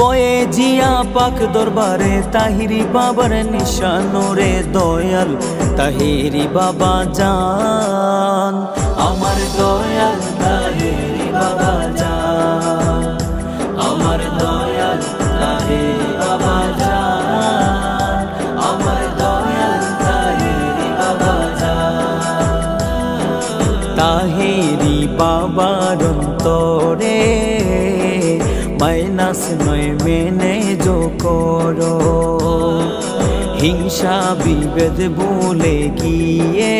পয়েজিয়া পাক দরবারে তাহিরি বাবার নিশানোরে দয়াল তাহিরি বাবা জান আমার দয়াল তাহিরি বাবা জান আমার দয়াল তাহিরি বাবা জান আমার দয়াল তাহিরি বাবা জান তাহিরি বাবার অন্তরে মাইনাস নয় মেনে যো করো হিংসা বিভেদ ভুলে গিয়ে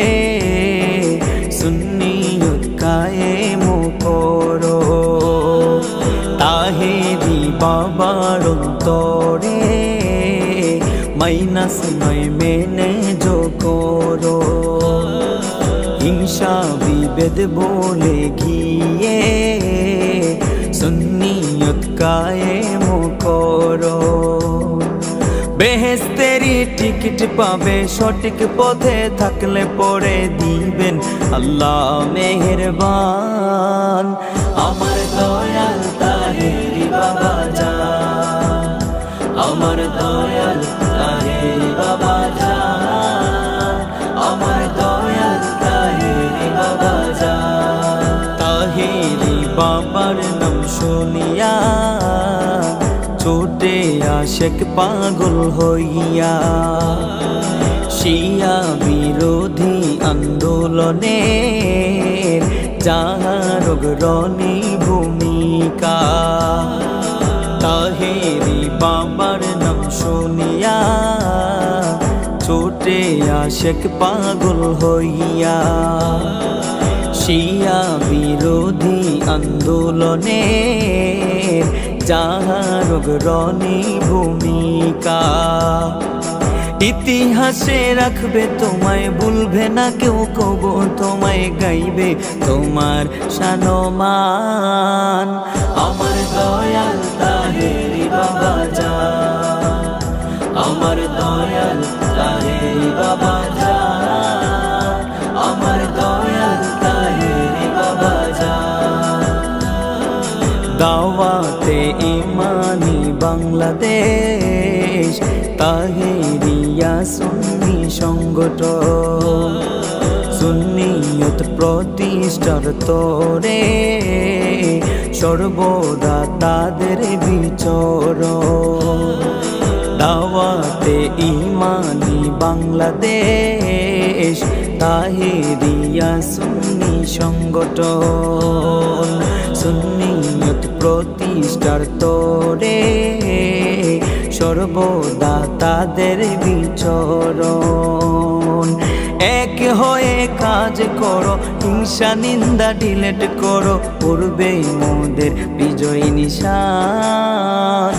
সুন্নিয়ত কায়েম করো তাহেরি বাবার অন্তরে মাইনাস নয় মেনে যো করো হিংসা বিভেদ ভুলে গিয়ে সুন্নিয়ত কায়েম করো বেহেশতেরি টিকিট পাবে সঠিক পথে থাকলে পরে দিবেন আল্লাহ মেহেরবান আমার দয়াল তাহিরি বাবা জান আমার দয়াল তাহিরি বাবা জান আমার দয়াল তাহিরি বাবা জান তাহিরি বাবার নাম শুনিয়া ছোটে আশেক পাগল হইয়া শিয়া বিরোধী আন্দোলনে যাহার অগ্রণী ভূমিকা তাহেরি বাবার নাম শুনিয়া ছোটে আশেক পাগল হইয়া শিয়া বিরোধী আন্দোলনে যাহার অগ্রণী ভূমিকা ইতিহাসে রাখবে তোমায় ভুলবে না কেউ কব তোমায় গাইবে তোমার শানমান আমার দয়াল তাহিরি বাবা জান আমার দয়াল তাহিরি বাবা জান আমার দয়াল তাহিরি বাবা জান দাওয়াতে ইমানি বাংলাদেশ তাহেরিয়া সুন্নি সংগঠন সুন্নিয়ত প্রতিষ্ঠার তরে সর্বদা তাদের বিচরণ দাওয়াতে ইমানি বাংলাদেশ তাহেরিয়া সুন্নি সংগঠন সুন্নিয়ত প্রতিষ্ঠার তরে সর্বদা তাদের বিচরণ এক হয়ে কাজ করো হিংসা নিন্দা ডিলেট করো পূর্বে মোদের বিজয় নিশান